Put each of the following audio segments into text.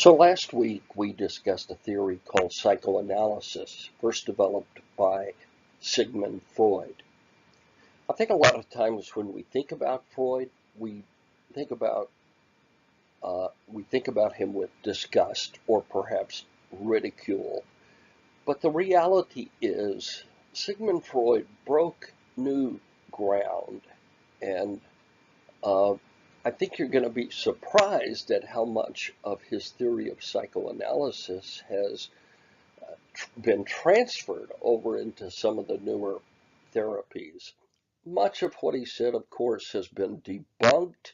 So last week we discussed a theory called psychoanalysis, first developed by Sigmund Freud. I think a lot of times when we think about Freud, we think about we think about him with disgust or perhaps ridicule. But the reality is Sigmund Freud broke new ground, and uh, I think you're going to be surprised at how much of his theory of psychoanalysis has been transferred over into some of the newer therapies. Much of what he said, of course, has been debunked,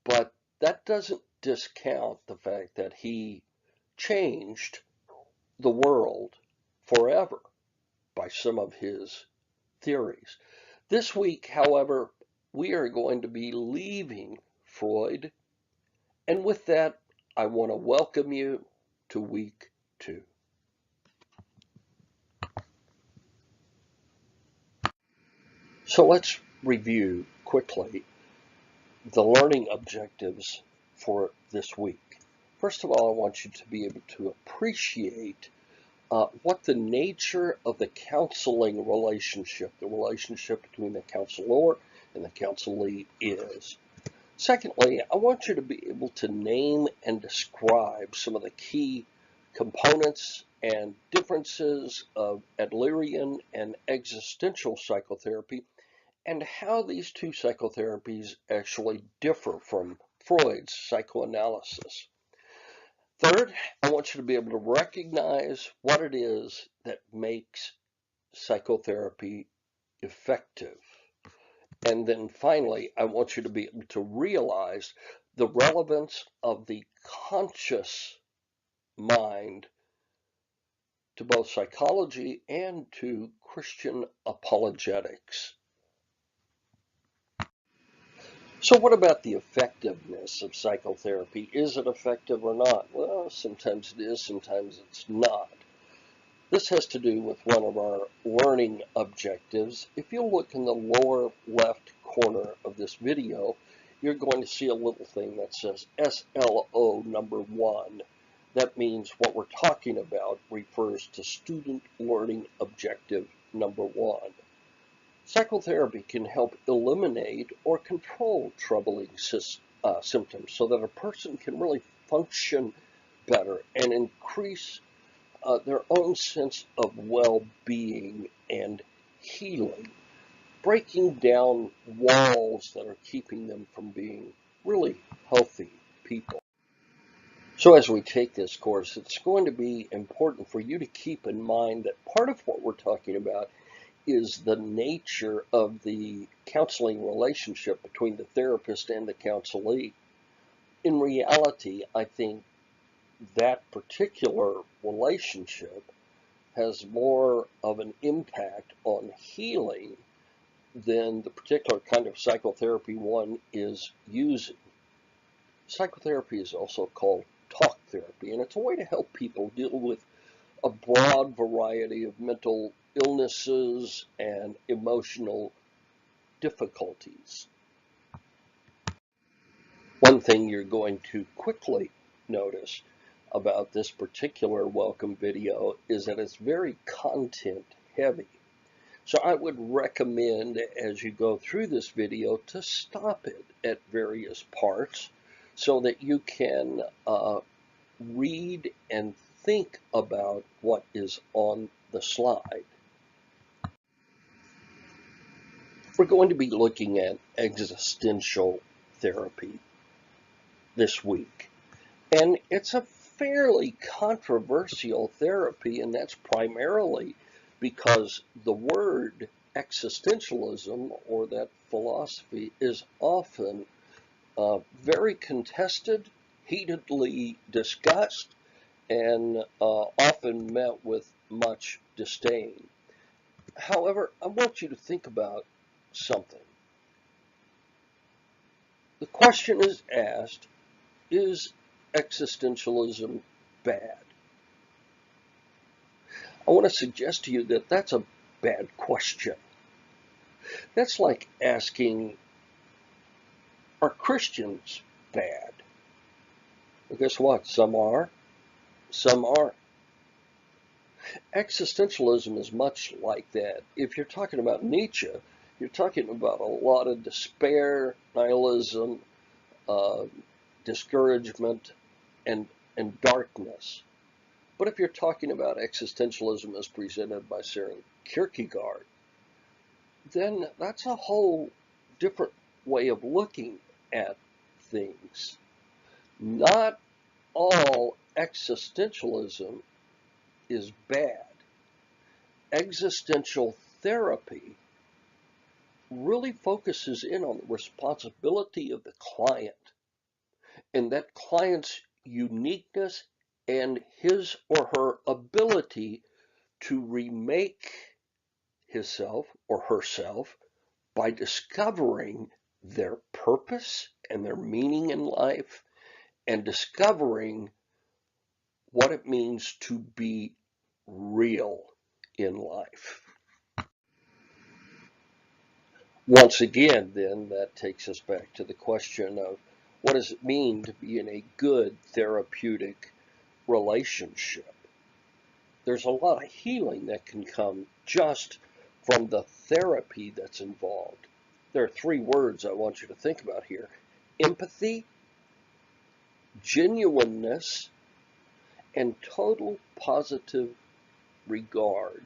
but that doesn't discount the fact that he changed the world forever by some of his theories. This week, however, we are going to be leaving Freud, and with that, I want to welcome you to week 2. So let's review quickly the learning objectives for this week. First of all, I want you to be able to appreciate what the nature of the counseling relationship, the relationship between the counselor and the counselee is. Secondly, I want you to be able to name and describe some of the key components and differences of Adlerian and existential psychotherapy and how these two psychotherapies actually differ from Freud's psychoanalysis. Third, I want you to be able to recognize what it is that makes psychotherapy effective. And then finally, I want you to be able to realize the relevance of the conscious mind to both psychology and to Christian apologetics. So what about the effectiveness of psychotherapy? Is it effective or not? Well, sometimes it is, sometimes it's not. This has to do with one of our learning objectives. If you look in the lower left corner of this video, you're going to see a little thing that says SLO number 1. That means what we're talking about refers to student learning objective number 1. Psychotherapy can help eliminate or control troubling symptoms so that a person can really function better and increase their own sense of well-being and healing, breaking down walls that are keeping them from being really healthy people. So as we take this course, it's going to be important for you to keep in mind that part of what we're talking about is the nature of the counseling relationship between the therapist and the counselee. In reality, I think that particular relationship has more of an impact on healing than the particular kind of psychotherapy one is using. Psychotherapy is also called talk therapy, and it's a way to help people deal with a broad variety of mental illnesses and emotional difficulties. One thing you're going to quickly notice about this particular welcome video is that it's very content heavy. So I would recommend as you go through this video to stop it at various parts so that you can read and think about what is on the slide. We're going to be looking at existential therapy this week. And it's a fairly controversial therapy, and that's primarily because the word existentialism or that philosophy is often very contested, heatedly discussed, and often met with much disdain. However, I want you to think about something. The question is asked, is existentialism bad? I want to suggest to you that that's a bad question. That's like asking, are Christians bad? Well, guess what? Some are, some aren't. Existentialism is much like that. If you're talking about Nietzsche, you're talking about a lot of despair, nihilism, uh, discouragement, and, and darkness. But if you're talking about existentialism as presented by Søren Kierkegaard, then that's a whole different way of looking at things. Not all existentialism is bad. Existential therapy really focuses in on the responsibility of the client and that client's uniqueness and his or her ability to remake himself or herself by discovering their purpose and their meaning in life and discovering what it means to be real in life. Once again, then, that takes us back to the question of what does it mean to be in a good therapeutic relationship? There's a lot of healing that can come just from the therapy that's involved. There are three words I want you to think about here: empathy, genuineness, and total positive regard.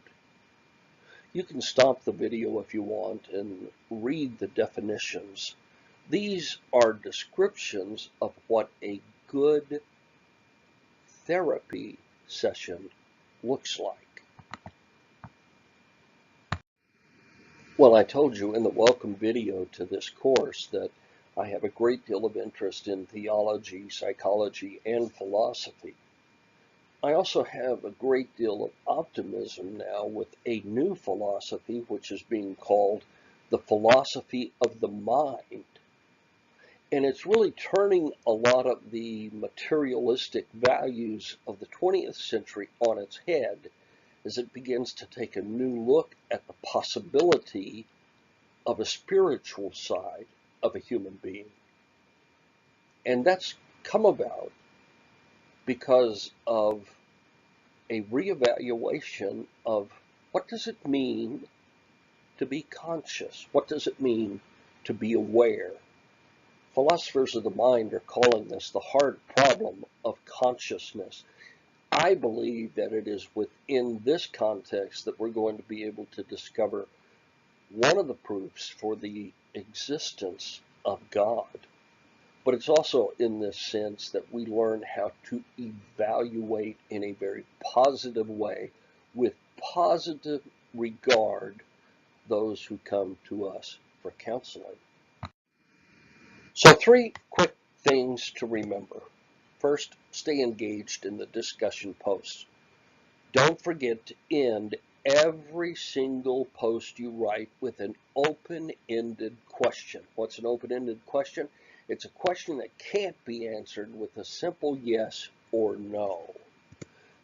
You can stop the video if you want and read the definitions. These are descriptions of what a good therapy session looks like. Well, I told you in the welcome video to this course that I have a great deal of interest in theology, psychology, and philosophy. I also have a great deal of optimism now with a new philosophy which is being called the philosophy of the mind. And it's really turning a lot of the materialistic values of the 20th century on its head as it begins to take a new look at the possibility of a spiritual side of a human being. And that's come about because of a reevaluation of what does it mean to be conscious? What does it mean to be aware? Philosophers of the mind are calling this the hard problem of consciousness. I believe that it is within this context that we're going to be able to discover one of the proofs for the existence of God. But it's also in this sense that we learn how to evaluate in a very positive way, with positive regard, those who come to us for counseling. So 3 quick things to remember. First, stay engaged in the discussion posts. Don't forget to end every single post you write with an open-ended question. What's an open-ended question? It's a question that can't be answered with a simple yes or no.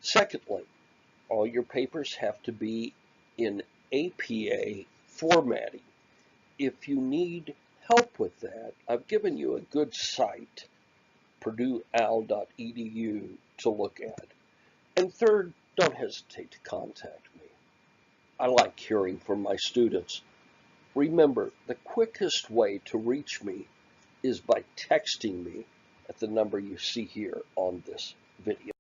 Secondly, all your papers have to be in APA formatting. If you need help with that, I've given you a good site, purdueal.edu, to look at. And third, don't hesitate to contact me. I like hearing from my students. Remember, the quickest way to reach me is by texting me at the number you see here on this video.